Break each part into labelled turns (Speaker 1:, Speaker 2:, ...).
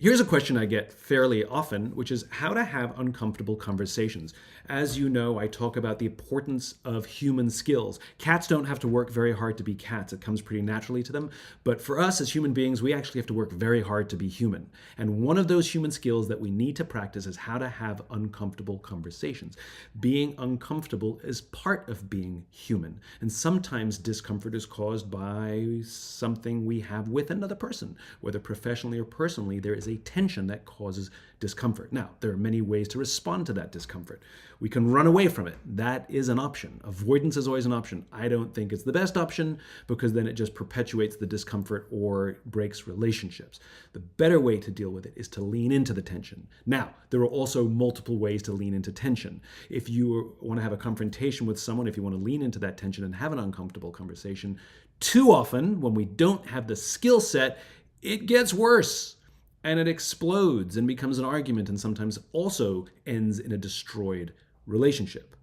Speaker 1: Here's a question I get fairly often, which is how to have uncomfortable conversations. As you know, I talk about the importance of human skills. Cats don't have to work very hard to be cats. It comes pretty naturally to them. But for us as human beings, we actually have to work very hard to be human. And one of those human skills that we need to practice is how to have uncomfortable conversations. Being uncomfortable is part of being human. And sometimes discomfort is caused by something we have with another person, whether professionally or personally. There is a tension that causes discomfort. Now, there are many ways to respond to that discomfort. We can run away from it. That is an option. Avoidance is always an option. I don't think it's the best option because then it just perpetuates the discomfort or breaks relationships. The better way to deal with it is to lean into the tension. Now, there are also multiple ways to lean into tension. If you want to have a confrontation with someone, if you want to lean into that tension and have an uncomfortable conversation, too often when we don't have the skill set, it gets worse. And it explodes and becomes an argument and sometimes also ends in a destroyed relationship.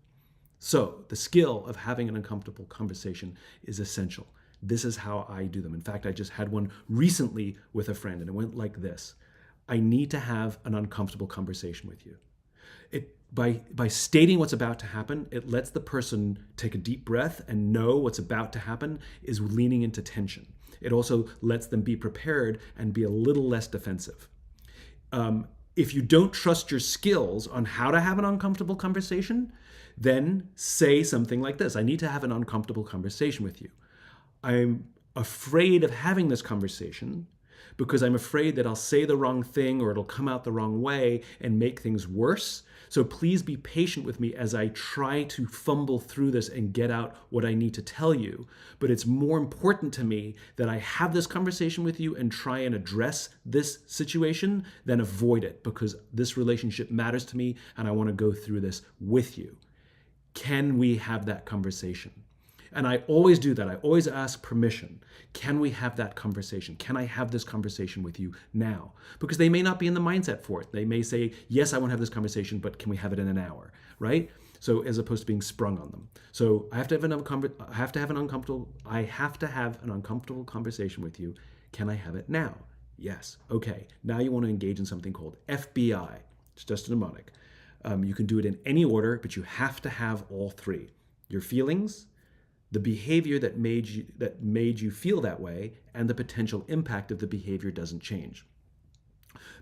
Speaker 1: So the skill of having an uncomfortable conversation is essential. This is how I do them. In fact, I just had one recently with a friend and it went like this. I need to have an uncomfortable conversation with you. By stating what's about to happen, it lets the person take a deep breath and know what's about to happen is leaning into tension. It also lets them be prepared and be a little less defensive. If you don't trust your skills on how to have an uncomfortable conversation, then say something like this. I need to have an uncomfortable conversation with you. I'm afraid of having this conversation because I'm afraid that I'll say the wrong thing or it'll come out the wrong way and make things worse. So please be patient with me as I try to fumble through this and get out what I need to tell you. But it's more important to me that I have this conversation with you and try and address this situation than avoid it, because this relationship matters to me and I want to go through this with you. Can we have that conversation? And I always do that. I always ask permission. Can we have that conversation? Can I have this conversation with you now? Because they may not be in the mindset for it. They may say, yes, I want to have this conversation, but can we have it in an hour, right? So as opposed to being sprung on them. So I have to have an uncomfortable conversation with you. Can I have it now? Yes. Okay. Now you want to engage in something called FBI. It's just a mnemonic. You can do it in any order, but you have to have all three. Your feelings, the behavior that made you feel that way, and the potential impact if the behavior doesn't change.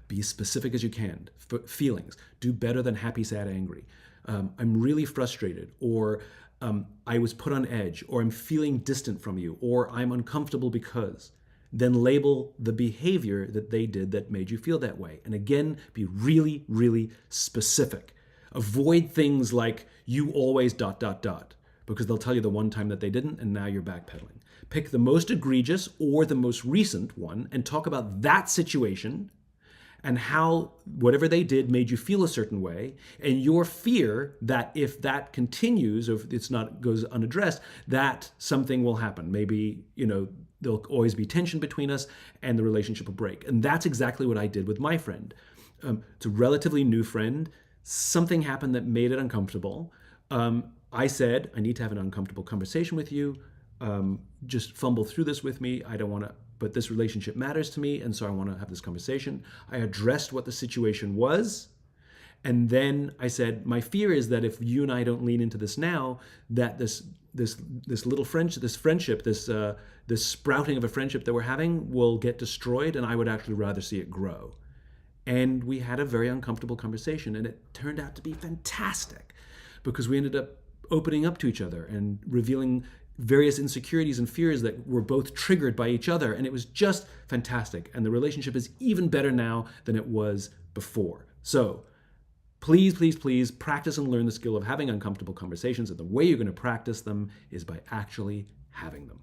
Speaker 1: Be as specific as you can. Feelings. Do better than happy, sad, angry. I'm really frustrated, or I was put on edge, or I'm feeling distant from you, or I'm uncomfortable because. Then label the behavior that they did that made you feel that way. And again, be really, really specific. Avoid things like you always ... because they'll tell you the one time that they didn't, and now you're backpedaling. Pick the most egregious or the most recent one and talk about that situation and how whatever they did made you feel a certain way, and your fear that if that continues, or if it's not goes unaddressed, that something will happen. Maybe, there'll always be tension between us and the relationship will break. And that's exactly what I did with my friend. It's a relatively new friend. Something happened that made it uncomfortable. I said, I need to have an uncomfortable conversation with you. Just fumble through this with me. I don't want to, but this relationship matters to me, and so I want to have this conversation. I addressed what the situation was, and then I said, my fear is that if you and I don't lean into this now, that this little friendship, this sprouting of a friendship that we're having will get destroyed, and I would actually rather see it grow. And we had a very uncomfortable conversation, and it turned out to be fantastic because we ended up opening up to each other and revealing various insecurities and fears that were both triggered by each other. And it was just fantastic. And the relationship is even better now than it was before. So please, please, please practice and learn the skill of having uncomfortable conversations. And the way you're going to practice them is by actually having them.